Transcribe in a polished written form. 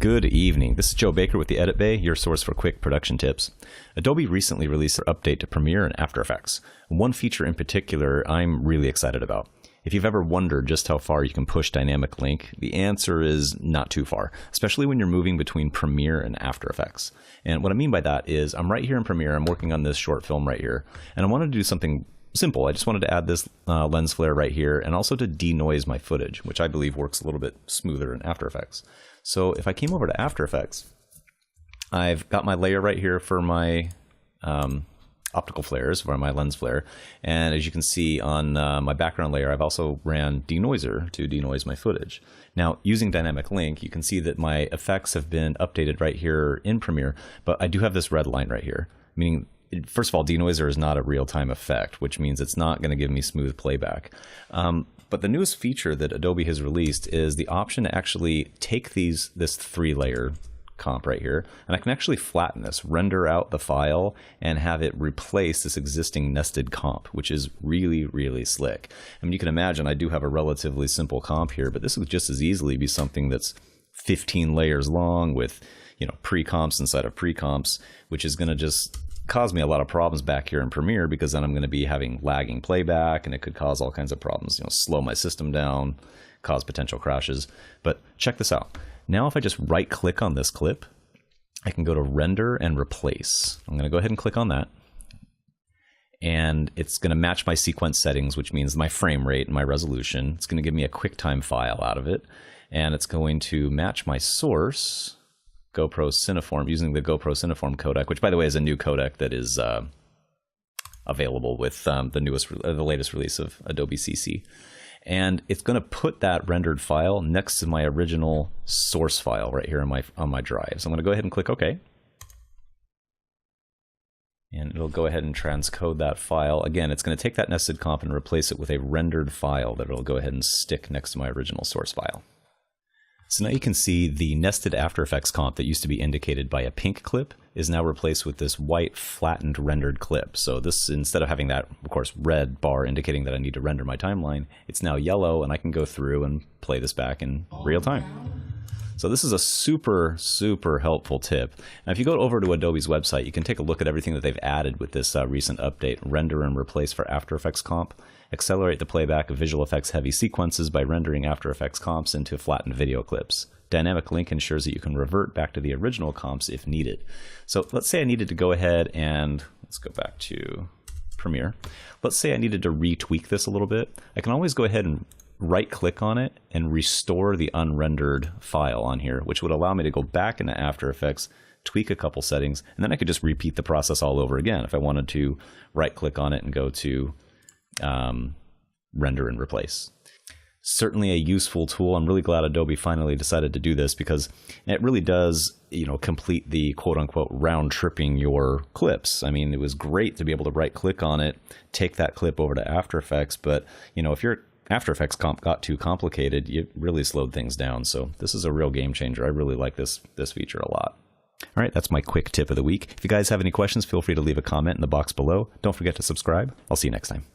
Good evening. This is Joe Baker with the Edit Bay, your source for quick production tips. Adobe recently released their update to Premiere and After Effects. One feature in particular I'm really excited about. If you've ever wondered just how far you can push dynamic link, the answer is not too far, especially when you're moving between Premiere and After Effects. And what I mean by that is I'm right here in Premiere, I'm working on this short film right here, and I wanted to do something simple. I just wanted to add this lens flare right here and also to denoise my footage, which I believe works a little bit smoother in After Effects. So if I came over to After Effects, I've got my layer right here for my optical flares, for my lens flare. And as you can see on my background layer, I've also ran denoiser to denoise my footage. Now, using dynamic link, you can see that my effects have been updated right here in Premiere, but I do have this red line right here, meaning first of all, denoiser is not a real-time effect, which means it's not going to give me smooth playback. But the newest feature that Adobe has released is the option to actually take this 3-layer comp right here, and I can actually flatten this, render out the file, and have it replace this existing nested comp, which is really, really slick. I mean, you can imagine I do have a relatively simple comp here, but this would just as easily be something that's 15 layers long with, pre-comps inside of pre-comps, which is going to just cause me a lot of problems back here in Premiere, because then I'm going to be having lagging playback and it could cause all kinds of problems, slow my system down, cause potential crashes. But check this out. Now if I just right click on this clip, I can go to render and replace. I'm going to go ahead and click on that. And it's going to match my sequence settings, which means my frame rate and my resolution. It's going to give me a QuickTime file out of it. And it's going to match my source, GoPro Cineform, using the GoPro Cineform codec, which by the way is a new codec that is available with the latest release of Adobe CC. And it's going to put that rendered file next to my original source file right here on my drive. So I'm going to go ahead and click OK. And it'll go ahead and transcode that file. Again, it's going to take that nested comp and replace it with a rendered file that it'll go ahead and stick next to my original source file. So now you can see the nested After Effects comp that used to be indicated by a pink clip is now replaced with this white flattened rendered clip. So this, instead of having that, of course, red bar indicating that I need to render my timeline, it's now yellow, and I can go through and play this back in real time. So this is a super, super helpful tip. Now if you go over to Adobe's website, you can take a look at everything that they've added with this recent update, render and replace for After Effects comp, accelerate the playback of visual effects heavy sequences by rendering After Effects comps into flattened video clips. Dynamic link ensures that you can revert back to the original comps if needed. So let's say I needed to go ahead and, let's go back to Premiere. Let's say I needed to retweak this a little bit. I can always go ahead and right click on it and restore the unrendered file on here, which would allow me to go back into After Effects, tweak a couple settings, and then I could just repeat the process all over again if I wanted to right click on it and go to render and replace. Certainly a useful tool. I'm really glad Adobe finally decided to do this, because it really does, complete the quote-unquote round tripping your clips. I mean, it was great to be able to right click on it, take that clip over to After Effects, but if your After Effects comp got too complicated, it really slowed things down. So this is a real game changer. I really like this feature a lot. All right, that's my quick tip of the week. If you guys have any questions, feel free to leave a comment in the box below. Don't forget to subscribe. I'll see you next time.